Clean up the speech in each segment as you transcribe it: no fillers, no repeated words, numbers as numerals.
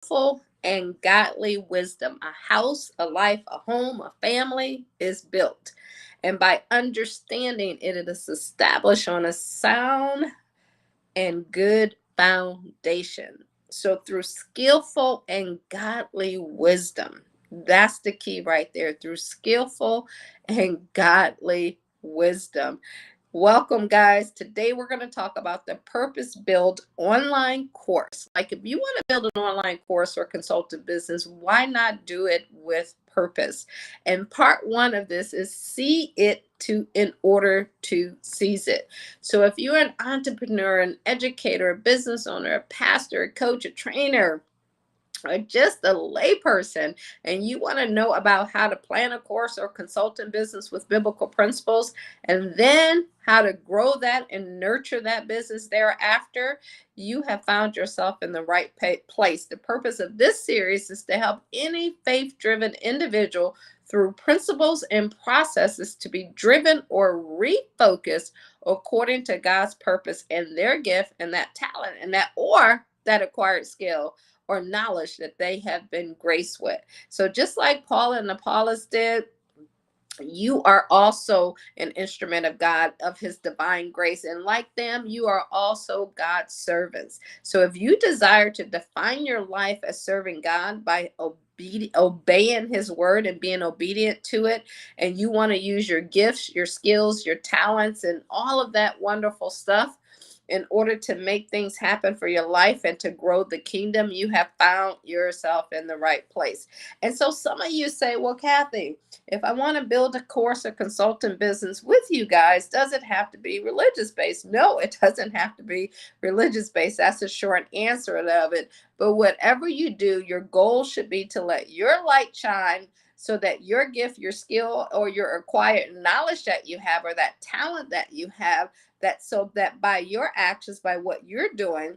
skillful and godly wisdom. A house, a life, a home, a family is built. And by understanding it, it is established on a sound and good foundation. So, through skillful and godly wisdom, that's the key right there. Through skillful and godly wisdom. Welcome, guys. Today we're going to talk about the Purpose Build online course. Like, if you want to build an online course or consultant business, why not do it with purpose? And part one of this is see it to in order to seize it. So, if you're an entrepreneur, an educator, a business owner, a pastor, a coach, a trainer, or just a layperson, and you want to know about how to plan a course or consultant business with biblical principles, and then how to grow that and nurture that business thereafter, you have found yourself in the right place. The purpose of this series is to help any faith-driven individual through principles and processes to be driven or refocused according to God's purpose and their gift and that talent and that acquired skill or knowledge that they have been graced with. So just like Paul and Apollos did, you are also an instrument of God, of his divine grace. And like them, you are also God's servants. So if you desire to define your life as serving God by obeying his word and being obedient to it, and you want to use your gifts, your skills, your talents, and all of that wonderful stuff in order to make things happen for your life and to grow the kingdom, you have found yourself in the right place. And so some of you say, well, Kathy, if I want to build a course or consultant business with you guys, does it have to be religious based? No, it doesn't have to be religious based. That's a short answer of it. But whatever you do, your goal should be to let your light shine so that your gift, your skill, or your acquired knowledge that you have, or that talent that you have, that so that by your actions, by what you're doing,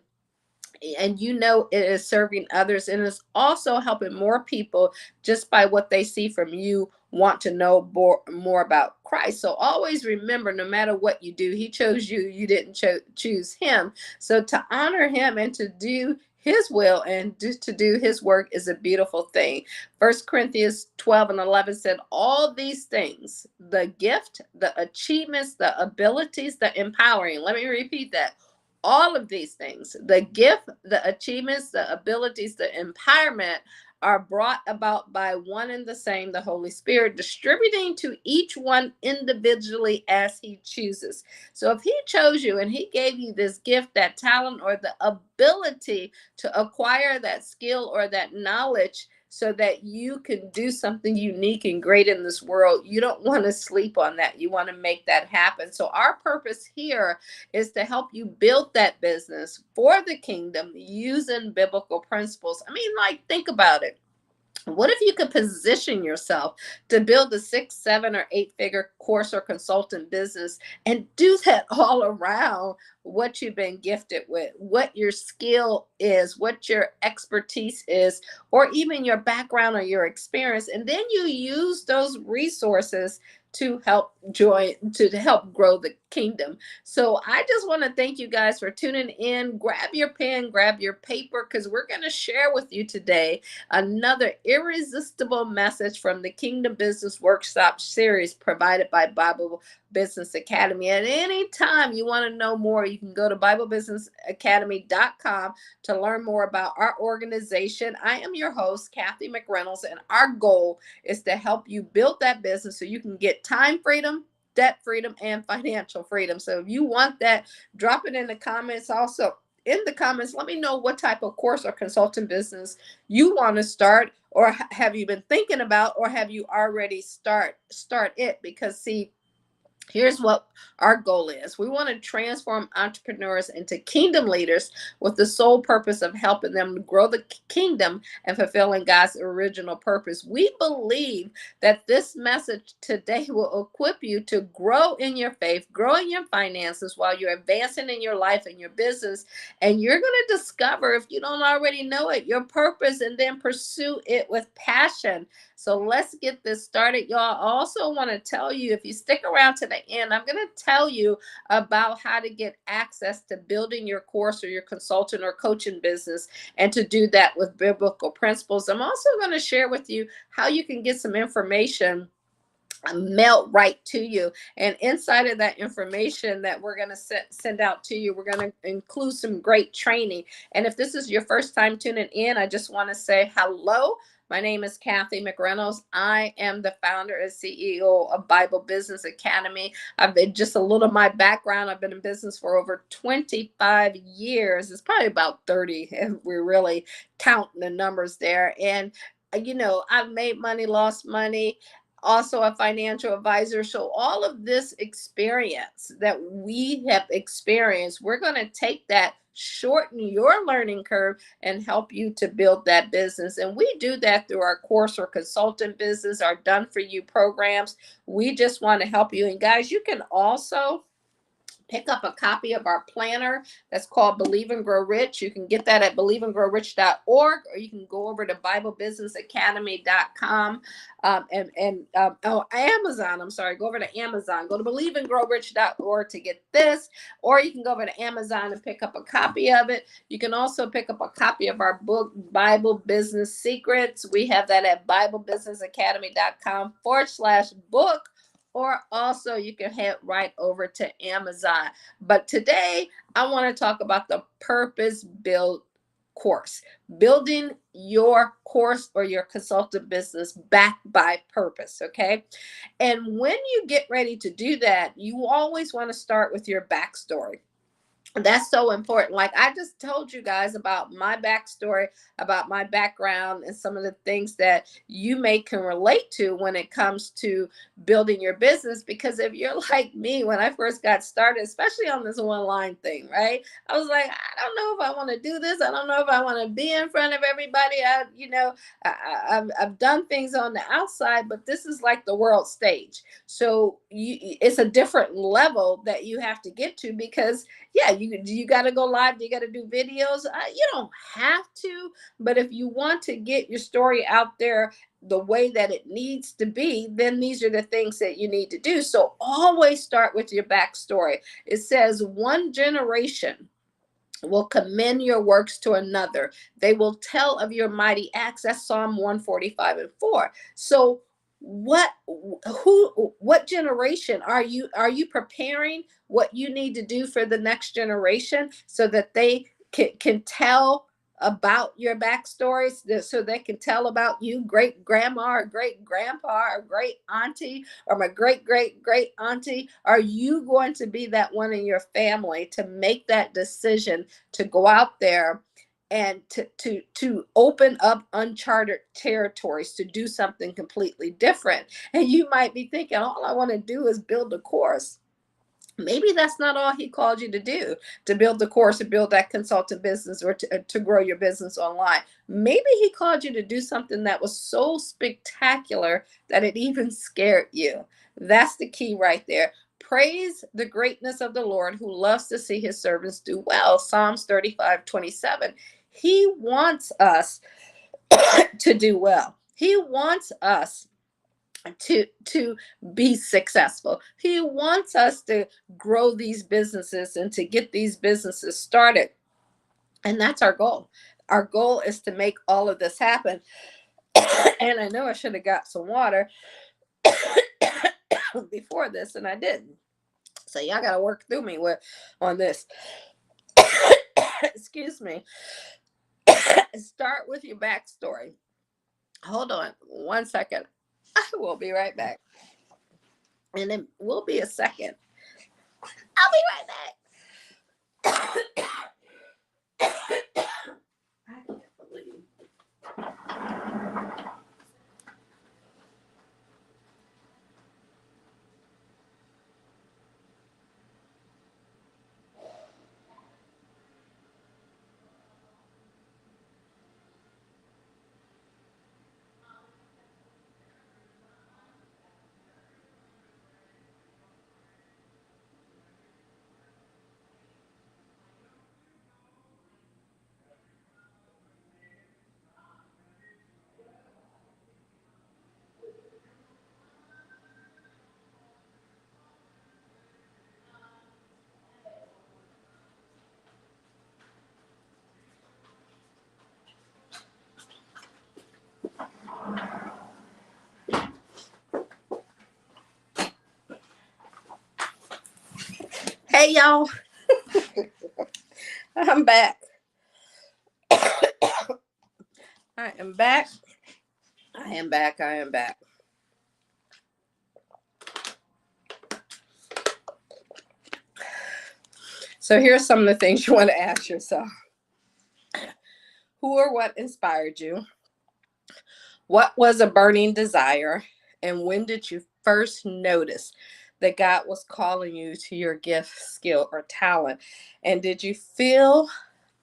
and you know it is serving others, and it's also helping more people just by what they see from you want to know more about Christ. So always remember, no matter what you do, he chose you, you didn't choose him. So to honor him and to do his will and to do his work is a beautiful thing. 1 Corinthians 12:11 said, all these things, the gift, the achievements, the abilities, the empowering. Let me repeat that. All of these things, the gift, the achievements, the abilities, the empowerment, are brought about by one and the same, the Holy Spirit, distributing to each one individually as he chooses. So if he chose you and he gave you this gift, that talent, or the ability to acquire that skill or that knowledge so that you can do something unique and great in this world, you don't want to sleep on that. You want to make that happen. So our purpose here is to help you build that business for the kingdom using biblical principles. I mean, like, think about it. What if you could position yourself to build a 6, 7, or 8-figure course or consultant business and do that all around what you've been gifted with, what your skill is, what your expertise is, or even your background or your experience, and then you use those resources to help help grow the kingdom. So I just want to thank you guys for tuning in. Grab your pen, grab your paper, because we're going to share with you today another irresistible message from the Kingdom Business Workshop series provided by Bible Business Academy. At any time you want to know more, you can go to BibleBusinessAcademy.com to learn more about our organization. I am your host, Kathy McReynolds, and our goal is to help you build that business so you can get time freedom, debt freedom, and financial freedom. So if you want that, drop it in the comments. Also, in the comments, let me know what type of course or consulting business you want to start, or have you been thinking about, or have you already start it? Because see, here's what our goal is. We want to transform entrepreneurs into kingdom leaders with the sole purpose of helping them to grow the kingdom and fulfilling God's original purpose. We believe that this message today will equip you to grow in your faith, grow in your finances while you're advancing in your life and your business. And you're going to discover, if you don't already know it, your purpose, and then pursue it with passion. So let's get this started. Y'all, I also want to tell you, if you stick around to the end, I'm going to tell you about how to get access to building your course or your consultant or coaching business, and to do that with biblical principles. I'm also going to share with you how you can get some information mailed right to you. And inside of that information that we're going to send out to you, we're going to include some great training. And if this is your first time tuning in, I just want to say hello. My name is Kathy McReynolds. I am the founder and CEO of Bible Business Academy. I've been just a little of my background. I've been in business for over 25 years. It's probably about 30 if we're really counting the numbers there. And I've made money, lost money, also a financial advisor. So all of this experience that we have experienced, we're going to take that, shorten your learning curve, and help you to build that business. And we do that through our course or consultant business, our done for you programs. We just want to help you. And guys, you can also pick up a copy of our planner that's called Believe and Grow Rich. You can get that at believeandgrowrich.org, or you can go over to BibleBusinessAcademy.com Amazon. I'm sorry, go over to Amazon. Go to believeandgrowrich.org to get this, or you can go over to Amazon and pick up a copy of it. You can also pick up a copy of our book, Bible Business Secrets. We have that at BibleBusinessAcademy.com/book. Or also you can head right over to Amazon. But today I want to talk about the purpose-built course, building your course or your consultant business backed by purpose. Okay. And when you get ready to do that, you always want to start with your backstory. That's so important. Like I just told you guys about my backstory, about my background, and some of the things that you may can relate to when it comes to building your business. Because if you're like me, when I first got started, especially on this online thing, right? I was like, I don't know if I want to do this. I don't know if I want to be in front of everybody. I've done things on the outside, but this is like the world stage. So it's a different level that you have to get to, because yeah, you got to go live. You got to do videos. You don't have to, but if you want to get your story out there the way that it needs to be, then these are the things that you need to do. So always start with your backstory. It says one generation will commend your works to another. They will tell of your mighty acts. That's Psalm 145:4. So what generation are you preparing what you need to do for the next generation, so that they can tell about your backstories, so they can tell about you, great grandma or great grandpa or great auntie or my great great great auntie? Are you going to be that one in your family to make that decision to go out there and to open up uncharted territories, to do something completely different? And you might be thinking, all I want to do is build a course. Maybe that's not all he called you to do, to build the course, to build that consultant business, or to grow your business online. Maybe he called you to do something that was so spectacular that it even scared you. That's the key right there. Praise the greatness of the Lord, who loves to see his servants do well. Psalms 35:27. He wants us to do well. He wants us to be successful. He wants us to grow these businesses and to get these businesses started. And that's our goal. Our goal is to make all of this happen. And I know I should have got some water before this, and I didn't. So y'all got to work through me on this. Excuse me. Start with your backstory. Hold on 1 second. I will be right back. And it will be a second. I'll be right back. I can't believe. Hey, y'all. I'm back. I am back. I am back. I am back. So here's some of the things you want to ask yourself. Who or what inspired you? What was a burning desire? And when did you first notice that God was calling you to your gift, skill, or talent? And did you feel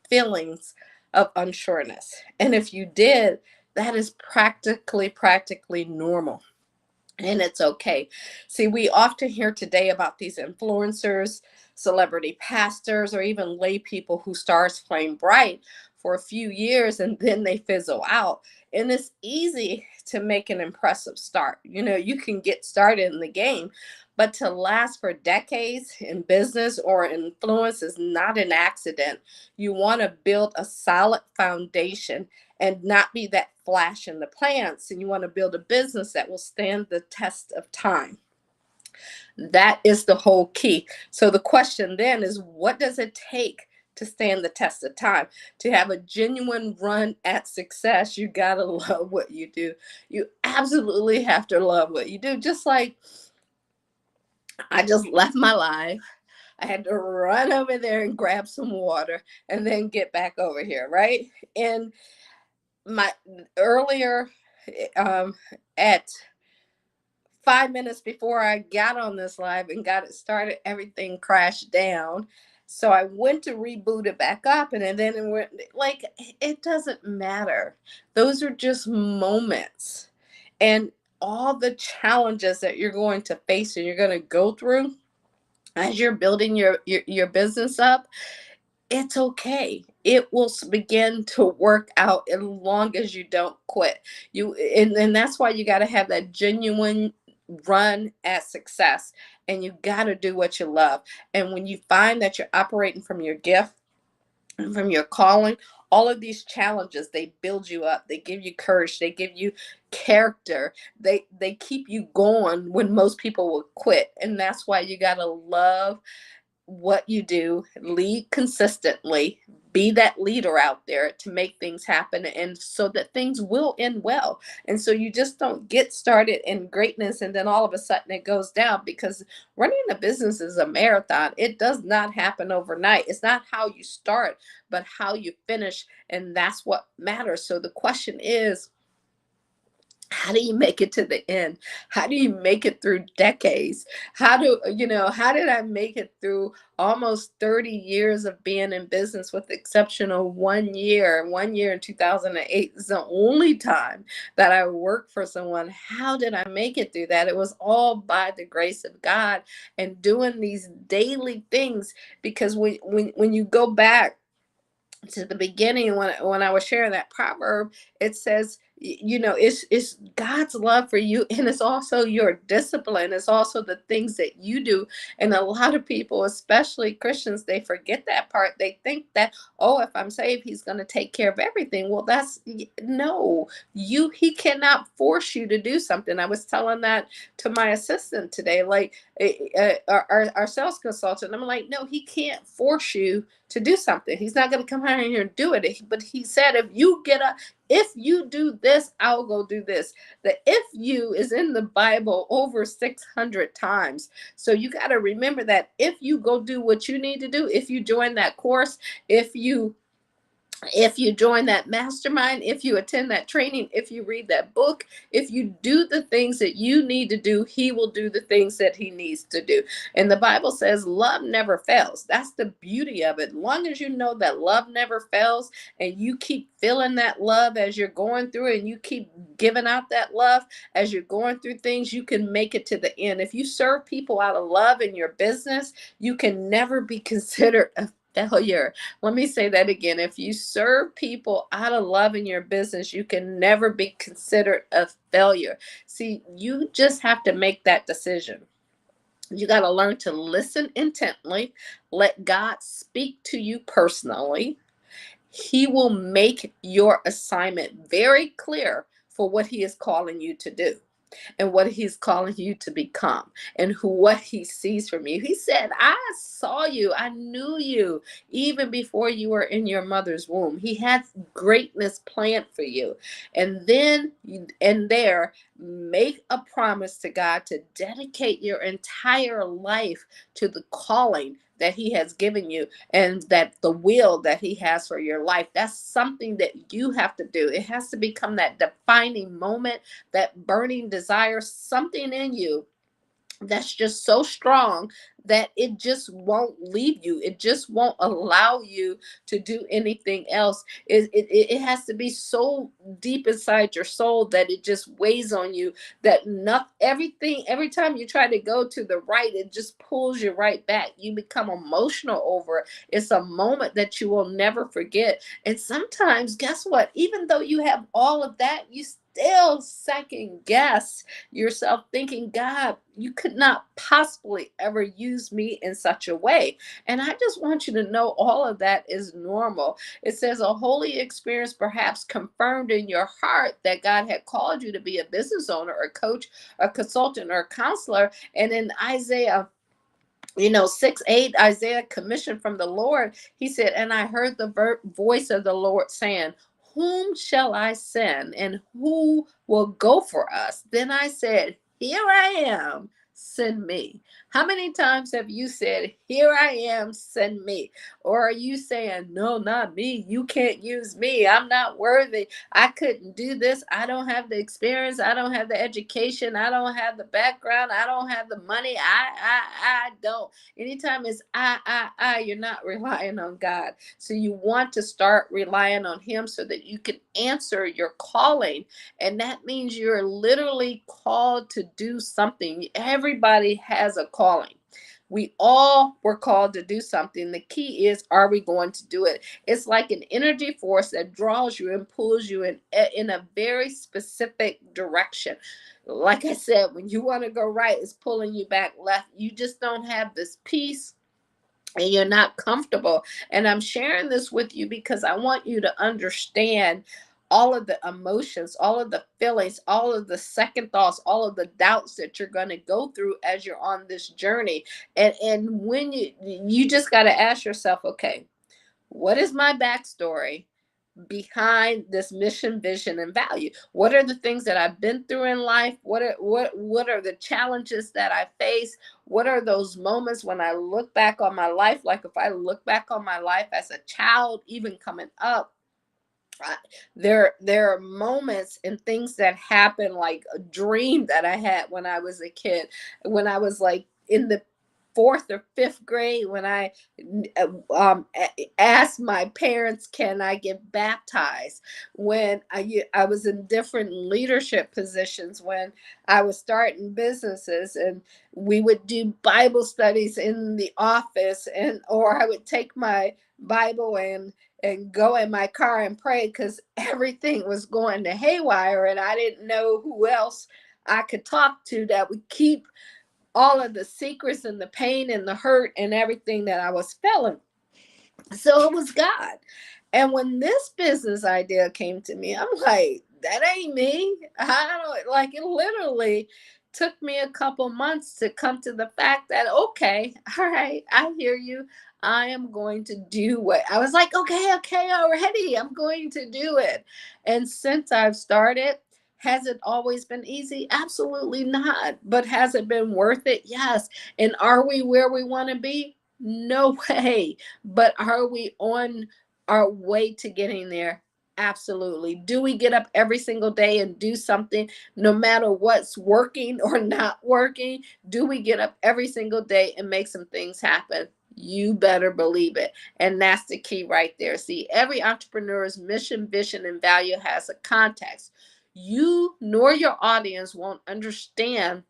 feelings of unsureness? And if you did, that is practically normal. And it's okay. See, we often hear today about these influencers, celebrity pastors, or even lay people who stars flame bright for a few years and then they fizzle out. And it's easy to make an impressive start. You can get started in the game, but to last for decades in business or influence is not an accident. You want to build a solid foundation and not be that flash in the plants. And you want to build a business that will stand the test of time. That is the whole key. So the question then is, what does it take to stand the test of time? To have a genuine run at success, you got to love what you do. You absolutely have to love what you do. Just like I just left my life. I had to run over there and grab some water and then get back over here, right? And my earlier at 5 minutes before I got on this live and got it started, everything crashed down. So I went to reboot it back up, and then it went like, it doesn't matter. Those are just moments. And all the challenges that you're going to face and you're going to go through as you're building your business up, it's okay. It will begin to work out as long as you don't quit. And that's why you got to have that genuine run at success, and you got to do what you love. And when you find that you're operating from your gift and from your calling, all of these challenges, they build you up. They give you courage. They give you character. They keep you going when most people will quit. And that's why you got to love what you do, lead consistently, be that leader out there to make things happen, and so that things will end well. And so you just don't get started in greatness and then all of a sudden it goes down, because running a business is a marathon. It does not happen overnight. It's not how you start, but how you finish, and that's what matters. So the question is, how do you make it to the end? How do you make it through decades? How did I make it through almost 30 years of being in business, with the exception of 1 year? 1 year in 2008 is the only time that I worked for someone. How did I make it through that? It was all by the grace of God and doing these daily things. Because when you go back to the beginning, when I was sharing that proverb, it says, it's God's love for you, and it's also your discipline. It's also the things that you do. And a lot of people, especially Christians, they forget that part. They think that, oh, if I'm saved, he's going to take care of everything. Well, no, he cannot force you to do something. I was telling that to my assistant today, like our sales consultant. I'm like, no, he can't force you to do something. He's not going to come out here and do it. But he said, if you do this, I'll go do this. The if you is in the Bible over 600 times. So you got to remember that if you go do what you need to do, if you join that course, if you join that mastermind, if you attend that training, if you read that book, if you do the things that you need to do, he will do the things that he needs to do. And the Bible says love never fails. That's the beauty of it. As long as you know that love never fails, and you keep feeling that love as you're going through it, and you keep giving out that love as you're going through things, you can make it to the end. If you serve people out of love in your business, you can never be considered a failure. Let me say that again. If you serve people out of love in your business, you can never be considered a failure. See, you just have to make that decision. You got to learn to listen intently. Let God speak to you personally. He will make your assignment very clear for what he is calling you to do. and what he's calling you to become, and what he sees from you. He said, I saw you, I knew you even before you were in your mother's womb. He had greatness planned for you. And then and there, make a promise to God to dedicate your entire life to the calling that he has given you, and that the will that he has for your life. That's something that you have to do. It has to become that defining moment, that burning desire, something in you that's just so strong that it just won't leave you. It just won't allow you to do anything else. It has to be so deep inside your soul that it just weighs on you, that not everything, every time you try to go to the right, it just pulls you right back. You become emotional over it. It's a moment that you will never forget. And sometimes, guess what? Even though you have all of that, you still second guess yourself, thinking, God, you could not possibly ever use me in such a way. And I just want you to know all of that is normal. It says a holy experience perhaps confirmed in your heart that God had called you to be a business owner, or coach, a consultant, or a counselor. And in Isaiah 6:8, Isaiah commissioned from the Lord, he said, and I heard the voice of the Lord saying, whom shall I send, and who will go for us? Then I said, here I am, send me. How many times have you said, here I am, send me? Or are you saying, no, not me, you can't use me, I'm not worthy, I couldn't do this, I don't have the experience, I don't have the education, I don't have the background, I don't have the money, I don't. Anytime it's you're not relying on God. So you want to start relying on him so that you can answer your calling. And that means you're literally called to do something. Everybody has a calling. We all were called to do something. The key is, are we going to do it? It's like an energy force that draws you and pulls you in a very specific direction. Like I said, when you want to go right, it's pulling you back left. You just don't have this peace, and you're not comfortable. And I'm sharing this with you because I want you to understand all of the emotions, all of the feelings, all of the second thoughts, all of the doubts that you're going to go through as you're on this journey. And when you just got to ask yourself, okay, what is my backstory behind this mission, vision, and value? What are the things that I've been through in life? What are the challenges that I face? What are those moments when I look back on my life? Like if I look back on my life as a child, even coming up, there are moments and things that happen, like a dream that I had when I was a kid, when I was like in the fourth or fifth grade, when I asked my parents, can I get baptized? When I was in different leadership positions, when I was starting businesses, and we would do Bible studies in the office, and or I would take my Bible and go in my car and pray because everything was going to haywire, and I didn't know who else I could talk to that would keep all of the secrets and the pain and the hurt and everything that I was feeling. So it was God. And when this business idea came to me, I'm like, that ain't me. I don't, like, it literally took me a couple months to come to the fact that, okay, all right, I hear you. I am going to do what I was like, okay, already. I'm going to do it. And since I've started, has it always been easy? Absolutely not. But has it been worth it? Yes. And are we where we want to be? No way. But are we on our way to getting there? Absolutely. Do we get up every single day and do something no matter what's working or not working? Do we get up every single day and make some things happen? You better believe it. And that's the key right there. See, every entrepreneur's mission, vision, and value has a context. You nor your audience won't understand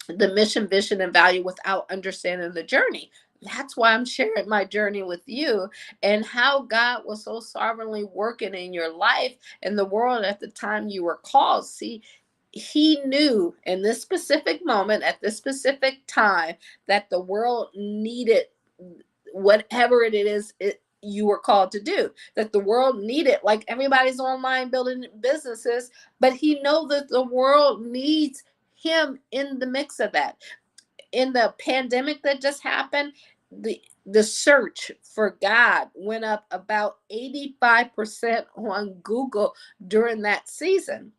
the mission, vision, and value without understanding the journey. That's why I'm sharing my journey with you, and how God was so sovereignly working in your life and the world at the time you were called. See, he knew in this specific moment, at this specific time, that the world needed whatever it is you were called to do, that the world needed. Like everybody's online building businesses, but he know that the world needs him in the mix of that. In the pandemic that just happened, the search for God went up about 85% on Google during that season.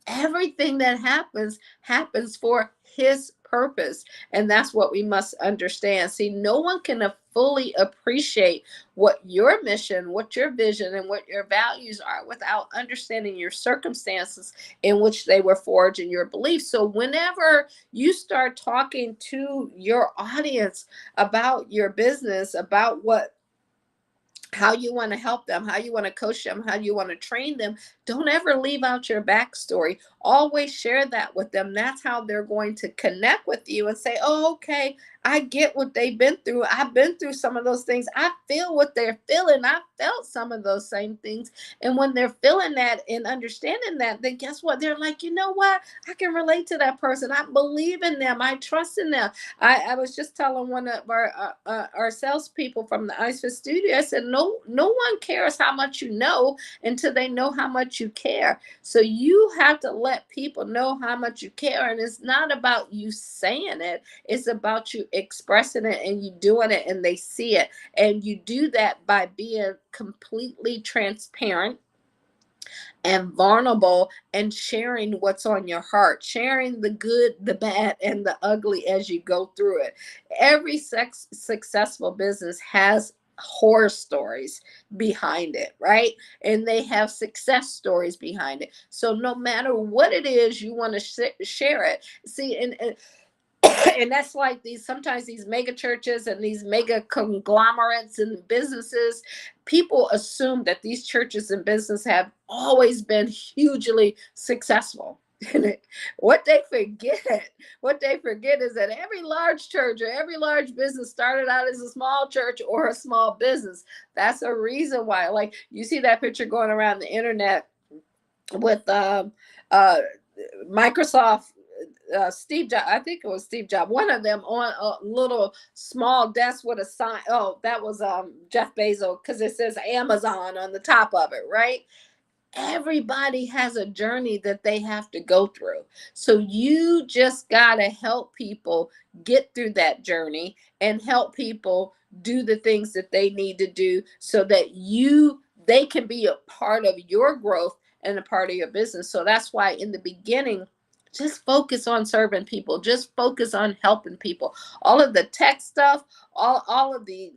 Everything that happens for his purpose, and that's what we must understand. See, no one can fully appreciate what your mission, what your vision, and what your values are without understanding your circumstances in which they were forged in your beliefs. So whenever you start talking to your audience about your business, about how you want to help them, how you want to coach them, how you want to train them, don't ever leave out your backstory. Always share that with them. That's how they're going to connect with you and say, oh, okay, I get what they've been through. I've been through some of those things. I feel what they're feeling. I felt some of those same things. And when they're feeling that and understanding that, then guess what? They're like, you know what? I can relate to that person. I believe in them. I trust in them. I was just telling one of our salespeople from the Ice Fist studio, I said, no one cares how much you know until they know how much you care. So you have to let people know how much you care. And it's not about you saying it. It's about you expressing it and you doing it and they see it. And you do that by being completely transparent and vulnerable and sharing what's on your heart, sharing the good, the bad, and the ugly as you go through it. Every successful business has horror stories behind it, right? And they have success stories behind it. So no matter what it is, you want to share it. See, and and that's like sometimes these mega churches and these mega conglomerates and businesses, people assume that these churches and business have always been hugely successful. what they forget what they forget is that every large church or every large business started out as a small church or a small business. That's a reason why, like, you see that picture going around the internet with Microsoft, Steve Jobs, I think it was Steve Jobs, one of them on a little small desk with a sign. Oh, that was Jeff Bezos, because it says Amazon on the top of it, right? Everybody has a journey that they have to go through. So you just got to help people get through that journey and help people do the things that they need to do so that they can be a part of your growth and a part of your business. So that's why in the beginning, just focus on serving people, just focus on helping people. All of the tech stuff, all of the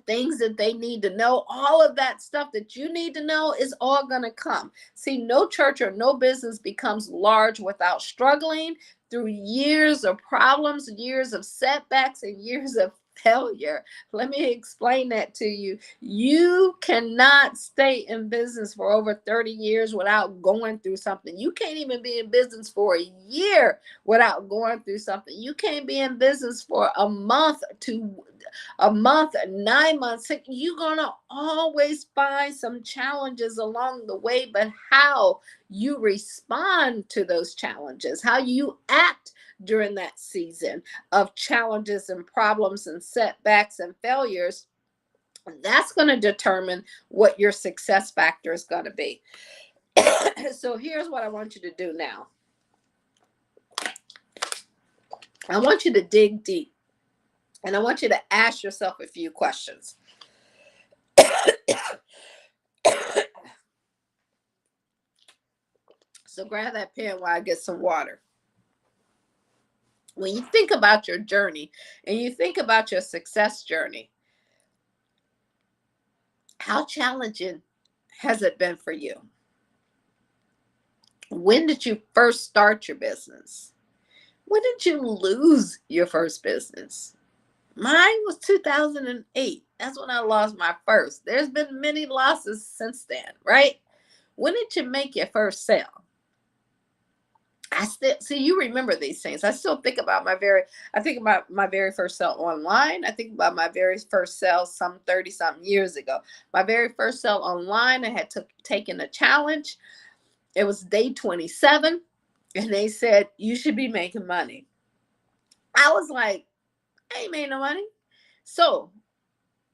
things that they need to know, all of that stuff that you need to know is all going to come. See, no church or no business becomes large without struggling through years of problems, years of setbacks, and years of failure. Let me explain that to you. You cannot stay in business for over 30 years without going through something. You can't even be in business for a year without going through something. You can't be in business for a month, 9 months. You're gonna always find some challenges along the way, but how you respond to those challenges, how you act during that season of challenges and problems and setbacks and failures, that's going to determine what your success factor is going to be. So here's what I want you to do now. I want you to dig deep. And I want you to ask yourself a few questions. So grab that pen while I get some water. When you think about your journey and you think about your success journey, how challenging has it been for you? When did you first start your business? When did you lose your first business? Mine was 2008. That's when I lost my first. There's been many losses since then, right? When did you make your first sale? I still see, you remember these things. I still think about I think about my very first sale online. I think about my very first sale some 30 something years ago. My very first sale online, I had taken a challenge. It was day 27 and they said, you should be making money. I was like, I ain't made no money. So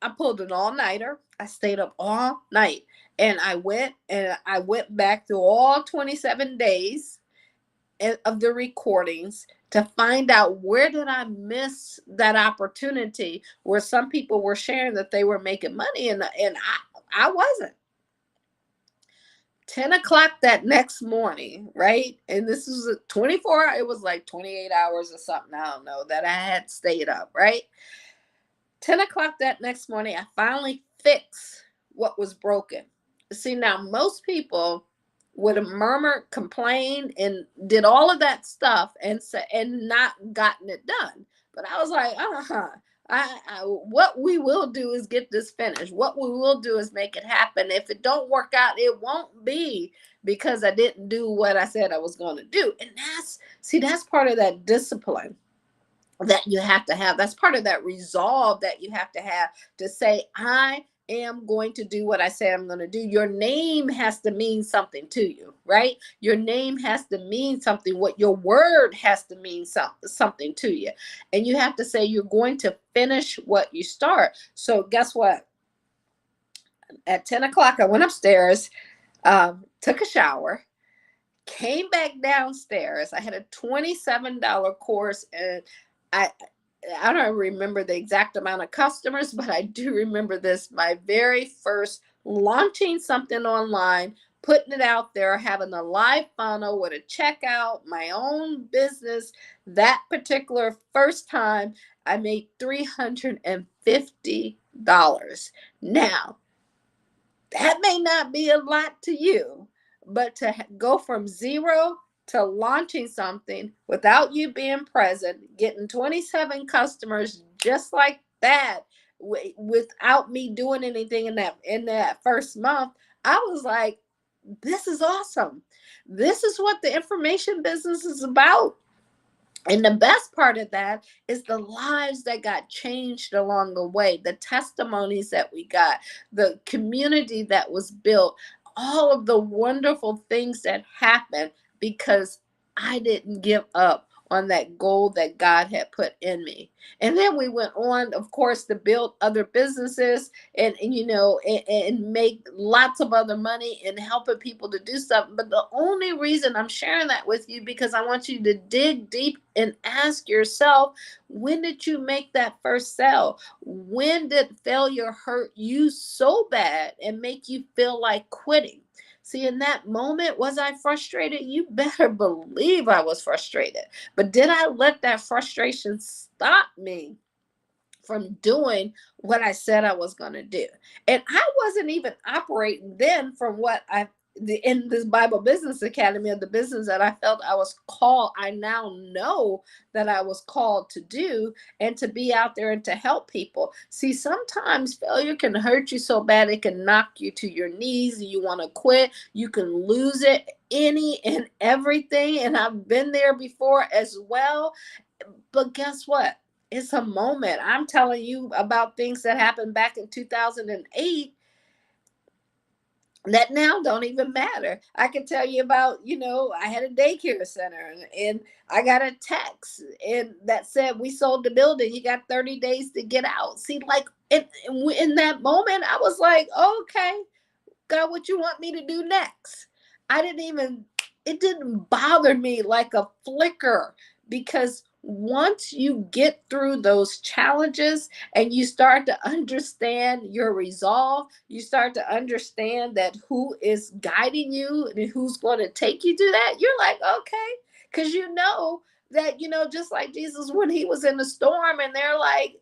I pulled an all-nighter. I stayed up all night, and I went back through all 27 days of the recordings to find out where did I miss that opportunity where some people were sharing that they were making money, and I wasn't. 10 o'clock that next morning, right? And this was a 24, it was like 28 hours or something, I don't know, that I had stayed up, right? 10 o'clock that next morning, I finally fixed what was broken. See, now most people would have murmured, complained, and did all of that stuff and not gotten it done. But I was like, what we will do is get this finished. What we will do is make it happen. If it don't work out, it won't be because I didn't do what I said I was going to do. And that's part of that discipline that you have to have. That's part of that resolve that you have to say, I am going to do what I say I'm going to do. Your name has to mean something to you, right? Your name has to mean something. What your word has to mean something to you. And you have to say you're going to finish what you start. So guess what? At 10 o'clock, I went upstairs, took a shower, came back downstairs. I had a $27 course, and I don't remember the exact amount of customers, but I do remember this. My very first launching something online, putting it out there, having a live funnel with a checkout, my own business. That particular first time, I made $350. Now, that may not be a lot to you, but to go from zero to launching something without you being present, getting 27 customers just like that, without me doing anything in that first month, I was like, this is awesome. This is what the information business is about. And the best part of that is the lives that got changed along the way, the testimonies that we got, the community that was built, all of the wonderful things that happened because I didn't give up on that goal that God had put in me. And then we went on, of course, to build other businesses and make lots of other money and helping people to do stuff. But the only reason I'm sharing that with you, because I want you to dig deep and ask yourself, when did you make that first sale? When did failure hurt you so bad and make you feel like quitting? See, in that moment, was I frustrated? You better believe I was frustrated. But did I let that frustration stop me from doing what I said I was going to do? And I wasn't even operating then from what in this Bible Business Academy of the business that I felt I was called. I now know that I was called to do and to be out there and to help people. See, sometimes failure can hurt you so bad it can knock you to your knees. You want to quit. You can lose it, any and everything. And I've been there before as well. But guess what? It's a moment. I'm telling you about things that happened back in 2008 that now don't even matter. I can tell you about, I had a daycare center and I got a text and that said, we sold the building. You got 30 days to get out. See, like in that moment, I was like, okay, God, what you want me to do next? It didn't bother me like a flicker, because once you get through those challenges and you start to understand your resolve, you start to understand that who is guiding you and who's going to take you through that, you're like, okay, because that, just like Jesus when he was in the storm and they're like,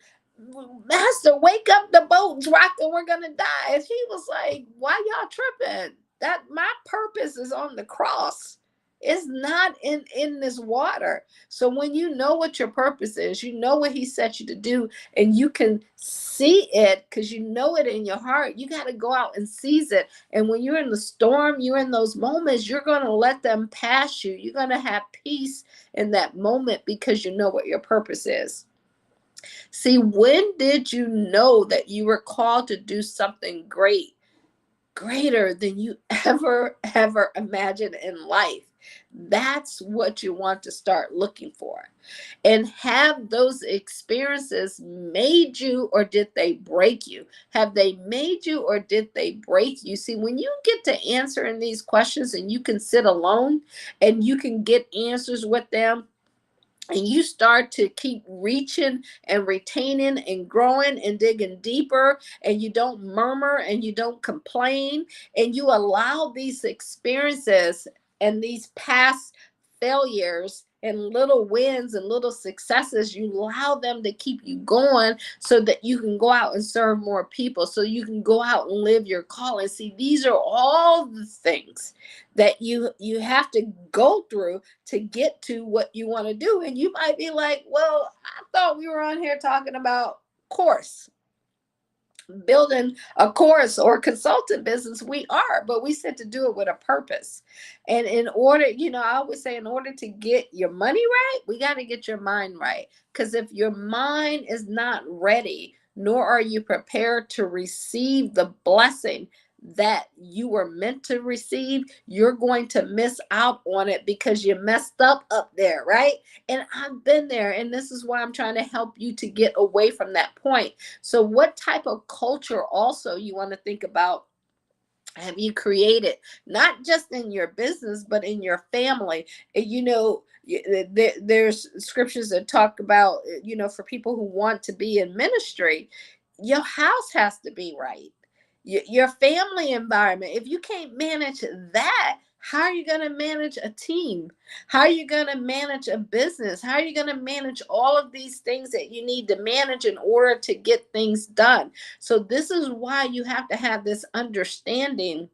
Master, wake up, the boat's rocking, we're gonna die. And he was like, why y'all tripping? That my purpose is on the cross. It's not in this water. So when you know what your purpose is, you know what he set you to do, and you can see it because you know it in your heart, you got to go out and seize it. And when you're in the storm, you're in those moments, you're going to let them pass you. You're going to have peace in that moment because you know what your purpose is. See, when did you know that you were called to do something greater than you ever imagined in life? That's what you want to start looking for. And have those experiences made you, or did they break you? Have they made you, or did they break you? See, when you get to answering these questions and you can sit alone and you can get answers with them, and you start to keep reaching and retaining and growing and digging deeper, and you don't murmur and you don't complain, and you allow these experiences and these past failures and little wins and little successes, you allow them to keep you going so that you can go out and serve more people, so you can go out and live your calling. See, these are all the things that you have to go through to get to what you want to do. And you might be like, well, I thought we were on here talking about course, building a course or consultant business. We are, but we said to do it with a purpose. And in order, I always say, in order to get your money right, we got to get your mind right. Because if your mind is not ready, nor are you prepared to receive the blessing that you were meant to receive, you're going to miss out on it because you messed up there, right? And I've been there, and this is why I'm trying to help you to get away from that point. So what type of culture also you want to think about have you created, not just in your business, but in your family? There's scriptures that talk about, for people who want to be in ministry, your house has to be right. Your family environment, if you can't manage that, how are you going to manage a team? How are you going to manage a business? How are you going to manage all of these things that you need to manage in order to get things done? So this is why you have to have this understanding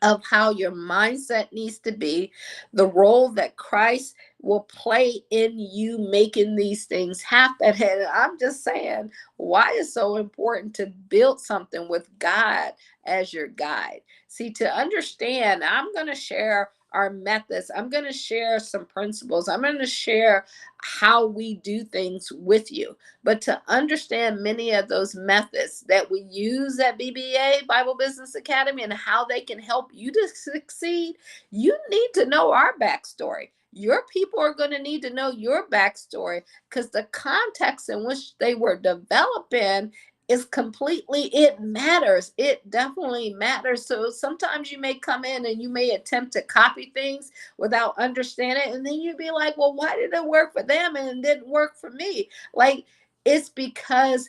of how your mindset needs to be, the role that Christ will play in you making these things happen. And I'm just saying, why it's so important to build something with God as your guide. See, to understand, I'm going to share our methods. I'm going to share some principles. I'm going to share how we do things with you. But to understand many of those methods that we use at BBA, Bible Business Academy, and how they can help you to succeed, you need to know our backstory. Your people are going to need to know your backstory, because the context in which they were developed in is completely, it matters. It definitely matters. So sometimes you may come in and you may attempt to copy things without understanding, and then you'd be like, well, why did it work for them and it didn't work for me? Like, it's because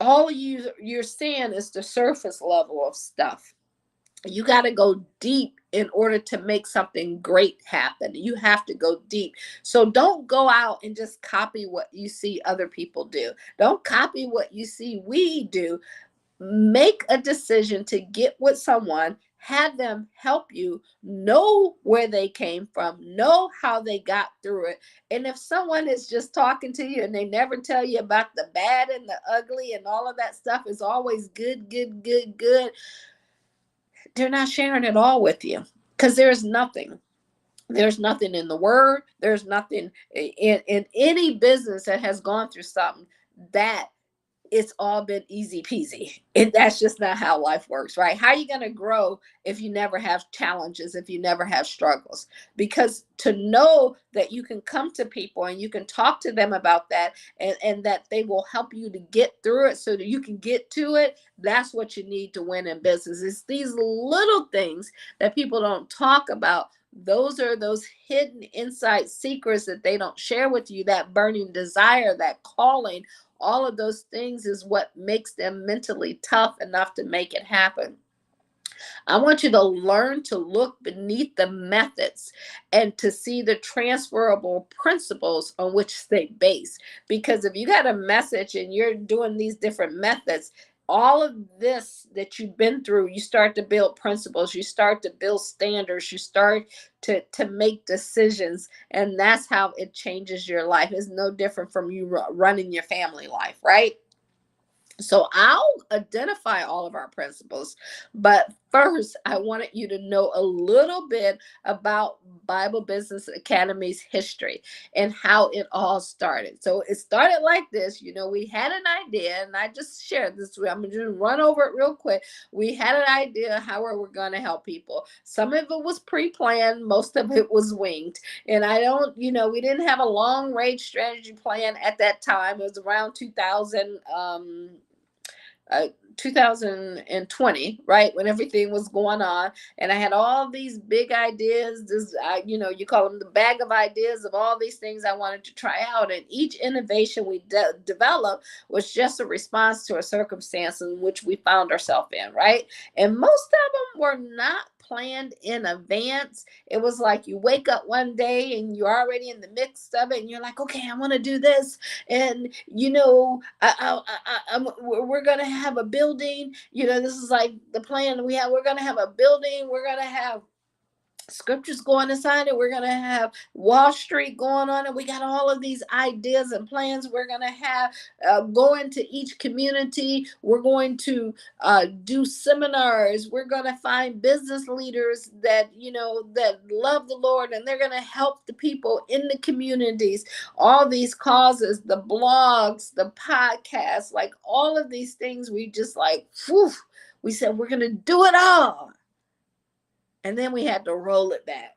all you're seeing is the surface level of stuff. You got to go deep in order to make something great happen. You have to go deep. So don't go out and just copy what you see other people do. Don't copy what you see we do. Make a decision to get with someone, have them help you, know where they came from, know how they got through it. And if someone is just talking to you and they never tell you about the bad and the ugly and all of that stuff is always good, they're not sharing it all with you, because there's nothing in the word. There's nothing in any business that has gone through something that it's all been easy peasy. And that's just not how life works, right? How are you going to grow if you never have challenges, if you never have struggles? Because to know that you can come to people and you can talk to them about that, and that they will help you to get through it so that you can get to it, that's what you need to win in business. It's these little things that people don't talk about. Those are those hidden inside secrets that they don't share with you, that burning desire, that calling. All of those things is what makes them mentally tough enough to make it happen. I want you to learn to look beneath the methods and to see the transferable principles on which they base. Because if you got a message and you're doing these different methods, all of this that you've been through, you start to build principles, you start to build standards, you start to make decisions, and that's how it changes your life. It's no different from you running your family life, right? So I'll identify all of our principles, but first, I wanted you to know a little bit about Bible Business Academy's history and how it all started. So it started like this. We had an idea, and I just shared this with you. I'm going to just run over it real quick. We had an idea how we were going to help people. Some of it was pre-planned, most of it was winged. And we didn't have a long range strategy plan at that time. It was around 2020, right, when everything was going on, and I had all these big ideas. You call them the bag of ideas of all these things I wanted to try out, and each innovation we developed was just a response to a circumstance in which we found ourselves in, right? And most of them were not planned in advance. It was like you wake up one day and you're already in the midst of it, and you're like, okay, I want to do this, and we're gonna have a building. This is like the plan we have. We're gonna have a building. We're gonna have scriptures going inside it. We're going to have Wall Street going on it. We got all of these ideas and plans. We're going to have go into each community. We're going to do seminars. We're going to find business leaders that love the Lord, and they're going to help the people in the communities. All these causes, the blogs, the podcasts, like all of these things, we just we said we're going to do it all. And then we had to roll it back.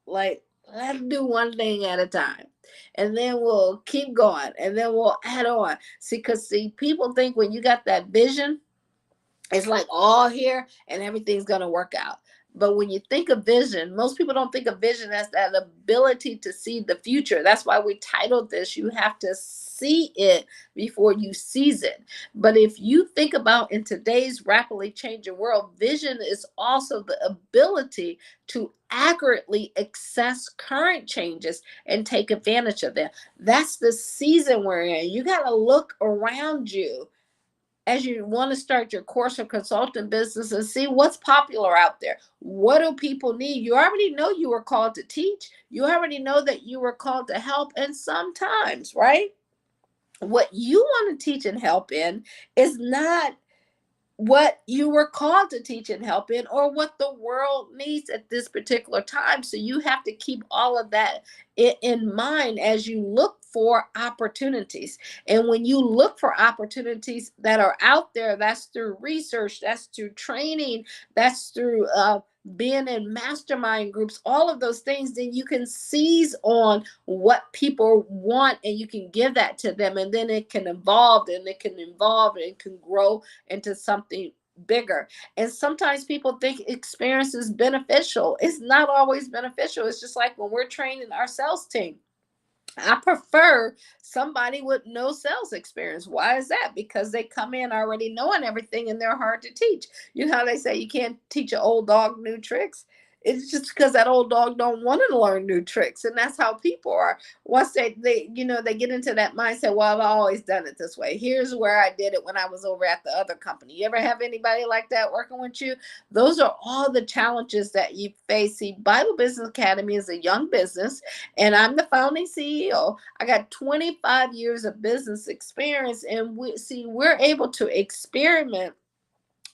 Like, let's do one thing at a time. And then we'll keep going. And then we'll add on. Because people think when you got that vision, it's like all here and everything's going to work out. But when you think of vision, most people don't think of vision as that ability to see the future. That's why we titled this, You Have to See It Before You Seize It. But if you think about in today's rapidly changing world, vision is also the ability to accurately assess current changes and take advantage of them. That's the season we're in. You got to look around you as you want to start your course or consulting business and see what's popular out there. What do people need? You already know you were called to teach. You already know that you were called to help. And sometimes, right, what you want to teach and help in is not what you were called to teach and help in, or what the world needs at this particular time. So you have to keep all of that in mind as you look for opportunities. And when you look for opportunities that are out there, that's through research, that's through training, that's through being in mastermind groups, all of those things, then you can seize on what people want and you can give that to them. And then it can evolve and it can grow into something bigger. And sometimes people think experience is beneficial. It's not always beneficial. It's just like when we're training our sales team. I prefer somebody with no sales experience. Why is that? Because they come in already knowing everything and they're hard to teach. You know how they say you can't teach an old dog new tricks? It's just because that old dog don't want to learn new tricks. And that's how people are. Once they get into that mindset, well, I've always done it this way. Here's where I did it when I was over at the other company. You ever have anybody like that working with you? Those are all the challenges that you face. See, Bible Business Academy is a young business, and I'm the founding CEO. I got 25 years of business experience, and we're able to experiment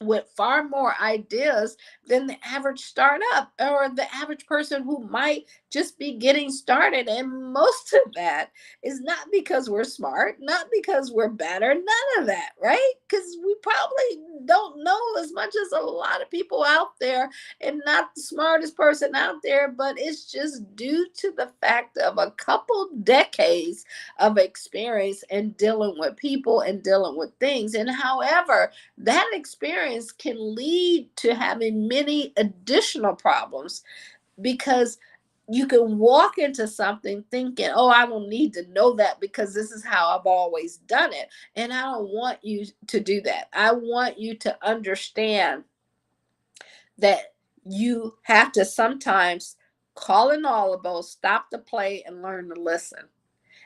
with far more ideas than the average startup or the average person who might just be getting started. And most of that is not because we're smart, not because we're better, none of that, right? Because we probably don't know as much as a lot of people out there, and not the smartest person out there, but it's just due to the fact of a couple decades of experience in dealing with people and dealing with things. And however, that experience can lead to having many additional problems, because you can walk into something thinking, oh, I don't need to know that because this is how I've always done it. And I don't want you to do that. I want you to understand that you have to sometimes call an audible, stop the play, and learn to listen,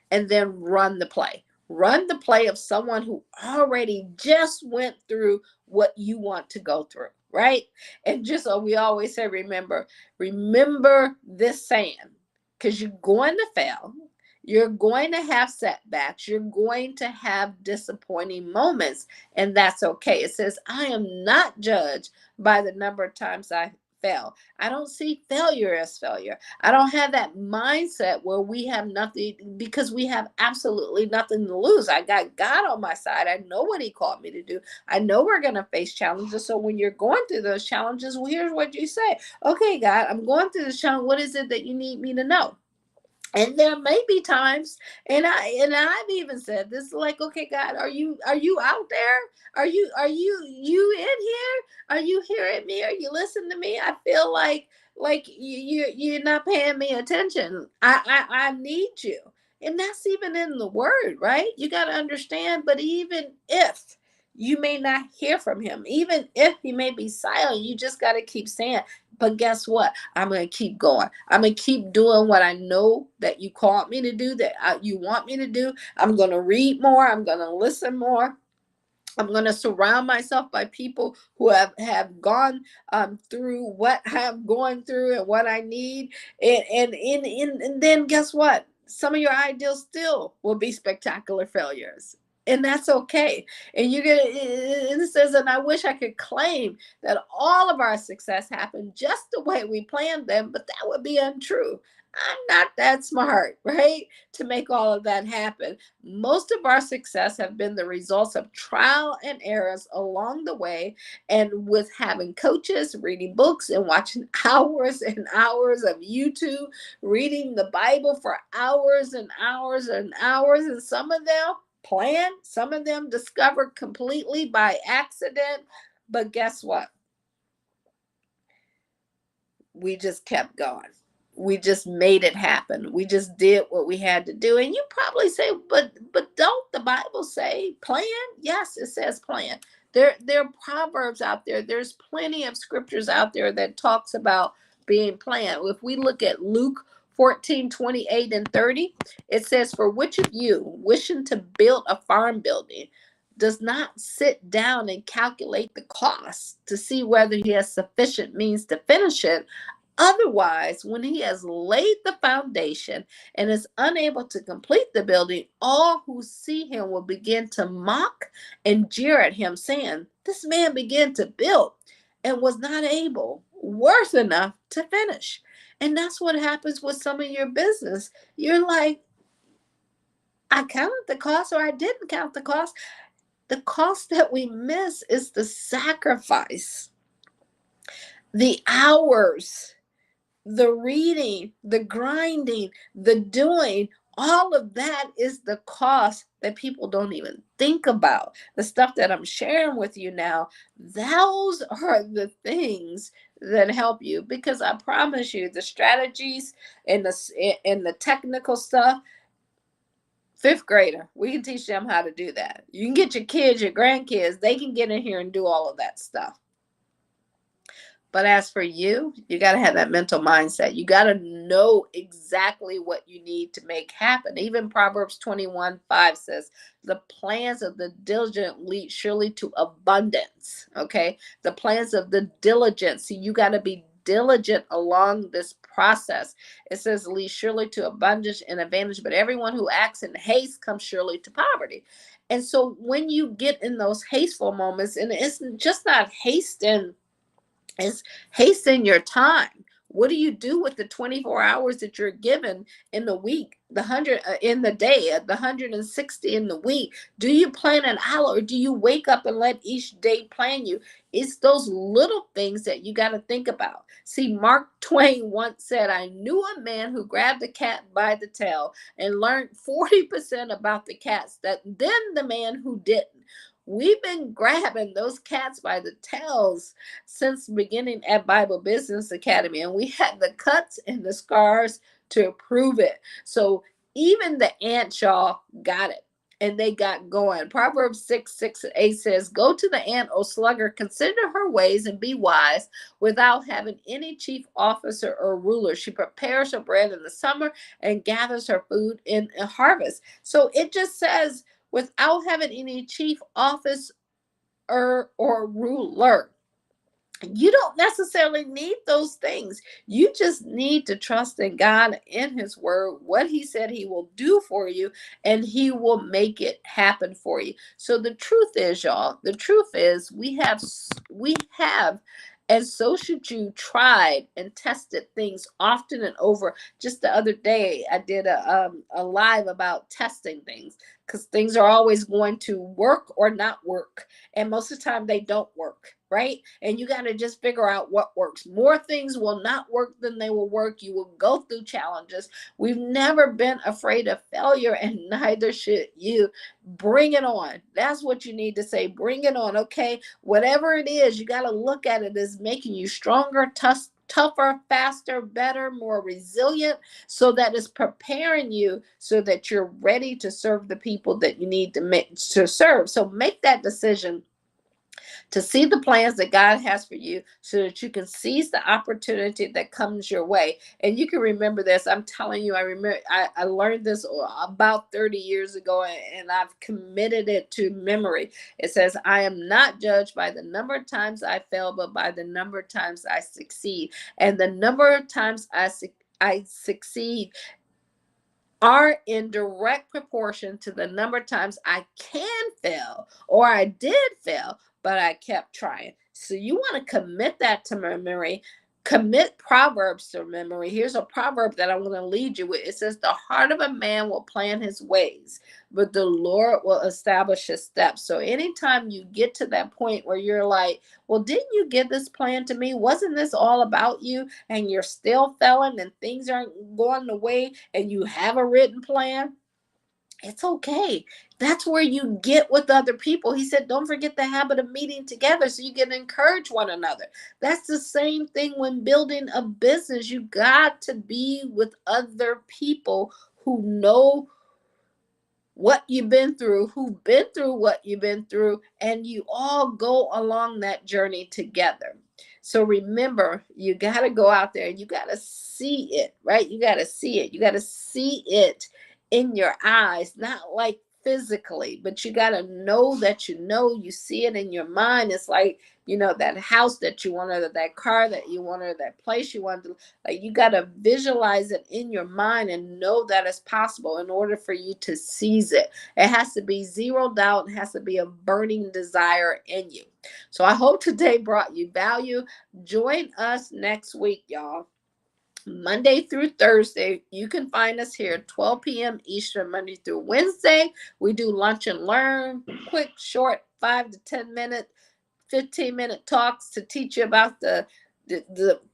and then run the play. Run the play of someone who already just went through what you want to go through, right? And just so we always say, remember this saying, because you're going to fail. You're going to have setbacks. You're going to have disappointing moments, and that's okay. It says, I am not judged by the number of times I fail. I don't see failure as failure. I don't have that mindset where we have nothing, because we have absolutely nothing to lose. I got God on my side. I know what he called me to do. I know we're going to face challenges. So when you're going through those challenges, well, here's what you say. Okay, God, I'm going through this challenge. What is it that you need me to know? And there may be times, and I've even said this, like, okay, God, are you out there? Are you in here? Are you hearing me? Are you listening to me? I feel like you're not paying me attention. I need you. And that's even in the word, right? You got to understand, but even if you may not hear from him, even if he may be silent, you just got to keep saying, but guess what? I'm going to keep going. I'm going to keep doing what I know that you called me to do, that you want me to do. I'm going to read more. I'm going to listen more. I'm going to surround myself by people who have gone through what I'm going through and what I need. And then guess what? Some of your ideals still will be spectacular failures. And that's okay. And it says, and I wish I could claim that all of our success happened just the way we planned them, but that would be untrue. I'm not that smart, right, to make all of that happen. Most of our success have been the results of trial and errors along the way, and with having coaches, reading books, and watching hours and hours of YouTube, reading the Bible for hours and hours and hours. And some of them planned, some of them discovered completely by accident. But guess what? We just kept going. We just made it happen. We just did what we had to do. And you probably say, but don't the Bible say plan? Yes, it says plan. There are proverbs out there. There's plenty of scriptures out there that talks about being planned. If we look at Luke 14:28 and 30, it says, for which of you wishing to build a farm building does not sit down and calculate the cost to see whether he has sufficient means to finish it? Otherwise, when he has laid the foundation and is unable to complete the building, all who see him will begin to mock and jeer at him, saying, this man began to build and was not able, worth enough to finish. And that's what happens with some of your business. You're like, I counted the cost, or I didn't count the cost. The cost that we miss is the sacrifice, the hours, the reading, the grinding, the doing. All of that is the cost that people don't even think about. The stuff that I'm sharing with you now, those are the things that help you, because I promise you, the strategies and the technical stuff, fifth grader, we can teach them how to do that. You can get your kids, your grandkids, they can get in here and do all of that stuff. But as for you, you got to have that mental mindset. You got to know exactly what you need to make happen. Even Proverbs 21:5 says, the plans of the diligent lead surely to abundance. Okay. The plans of the diligent. See, you got to be diligent along this process. It says, lead surely to abundance and advantage, but everyone who acts in haste comes surely to poverty. And so when you get in those hasteful moments, and it's just not hasten, is hasten your time. What do you do with the 24 hours that you're given in the week, the 100 in the day, the 160 in the week? Do you plan an hour, or do you wake up and let each day plan you? It's those little things that you got to think about. See, Mark Twain once said, I knew a man who grabbed a cat by the tail and learned 40% about the cats than the man who didn't. We've been grabbing those cats by the tails since beginning at Bible Business Academy, and we had the cuts and the scars to prove it. So even the ants, y'all, got it, and they got going. Proverbs 6:6-8 says, go to the ant, O sluggard, consider her ways and be wise. Without having any chief officer or ruler, she prepares her bread in the summer and gathers her food in a harvest. So it just says, without having any chief officer or ruler. You don't necessarily need those things. You just need to trust in God, in his word, what he said he will do for you, and he will make it happen for you. So the truth is, y'all, the truth is we have and so should you, tried and tested things often and over. Just the other day I did a live about testing things, because things are always going to work or not work, and most of the time they don't work, right? And you got to just figure out what works. More things will not work than they will work. You will go through challenges. We've never been afraid of failure, and neither should you. Bring it on. That's what you need to say. Bring it on. Okay, whatever it is, you got to look at it as making you stronger, tougher, faster, better, more resilient, so that it's preparing you so that you're ready to serve the people that you need to serve. So make that decision to see the plans that God has for you, so that you can seize the opportunity that comes your way. And you can remember this. I'm telling you, I learned this about 30 years ago, and I've committed it to memory. It says, I am not judged by the number of times I fail, but by the number of times I succeed. And the number of times I succeed are in direct proportion to the number of times I can fail, or I did fail, but I kept trying. So you want to commit that to memory. Commit Proverbs to memory. Here's a proverb that I'm going to lead you with. It says, the heart of a man will plan his ways, but the Lord will establish his steps. So anytime you get to that point where you're like, well, didn't you give this plan to me? Wasn't this all about you? And you're still failing and things aren't going the way, and you have a written plan, it's okay. That's where you get with other people. He said, don't forget the habit of meeting together so you can encourage one another. That's the same thing when building a business. You got to be with other people who know what you've been through, who've been through what you've been through, and you all go along that journey together. So remember, you got to go out there and you got to see it, right? You got to see it. You got to see it in your eyes, not like physically, but you got to know that you see it in your mind. It's like, that house that you want, or that car that you want, or that place you want to, like, you got to visualize it in your mind and know that it's possible in order for you to seize it. It has to be zero doubt. It has to be a burning desire in you. So I hope today brought you value. Join us next week, y'all. Monday through Thursday. You can find us here at 12 p.m. Eastern, Monday through Wednesday. We do lunch and learn, quick, short, 5 to 10 minute, 15-minute talks to teach you about the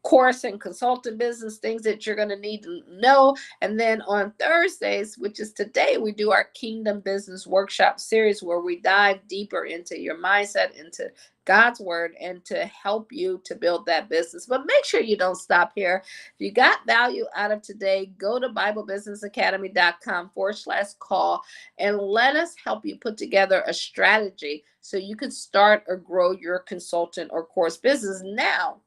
course and consulting business, things that you're going to need to know. And then on Thursdays, which is today, we do our Kingdom Business Workshop series, where we dive deeper into your mindset, into God's word, and to help you to build that business. But make sure you don't stop here. If you got value out of today, go to BibleBusinessAcademy.com/call and let us help you put together a strategy so you can start or grow your consultant or course business. Now,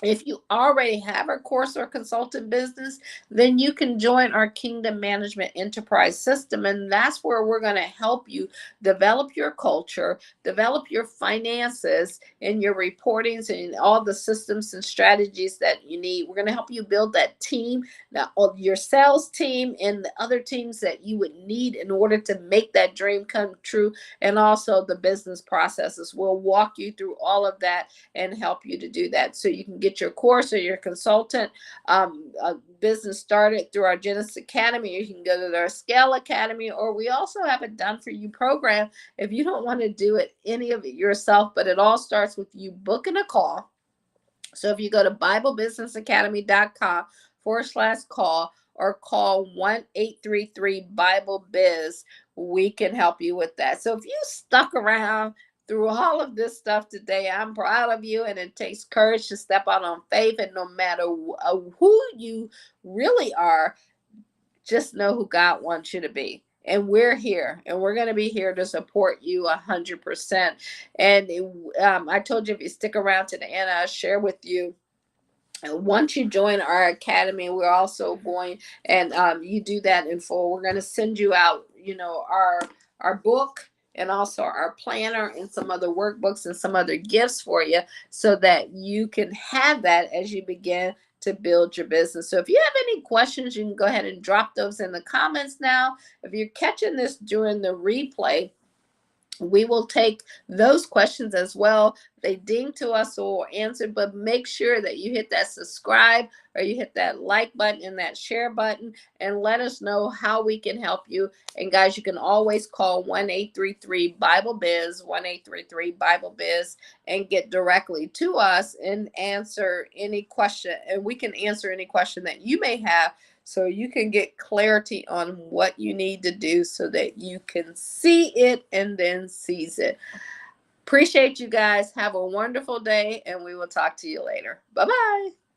if you already have a course or consultant business, then you can join our Kingdom Management Enterprise System. And that's where we're going to help you develop your culture, develop your finances, and your reportings, and all the systems and strategies that you need. We're going to help you build that team, your sales team, and the other teams that you would need in order to make that dream come true. And also the business processes. We'll walk you through all of that and help you to do that, so you can get your course or your consultant business started through our Genesis Academy. You can go to our Scale Academy, or we also have a Done For You program if you don't want to do it, any of it yourself. But it all starts with you booking a call. So if you go to BibleBusinessAcademy.com/call, or call 1-833-BIBLE-BIZ, we can help you with that. So if you stuck around through all of this stuff today, I'm proud of you, and it takes courage to step out on faith. And no matter who you really are, just know who God wants you to be. And we're here, and we're going to be here to support you 100%. And I told you, if you stick around to the end, I'll share with you. Once you join our academy, we're also going, and you do that in full, we're going to send you out, our book, and also our planner and some other workbooks and some other gifts for you so that you can have that as you begin to build your business. So if you have any questions, you can go ahead and drop those in the comments now. If you're catching this during the replay, we will take those questions as well. They ding to us, so we'll answer, but make sure that you hit that subscribe or you hit that like button and that share button and let us know how we can help you. And guys, you can always call 1-833-BIBLE-BIZ, 1-833-BIBLE-BIZ, and get directly to us and answer any question. And we can answer any question that you may have, so you can get clarity on what you need to do so that you can see it and then seize it. Appreciate you guys. Have a wonderful day, and we will talk to you later. Bye-bye.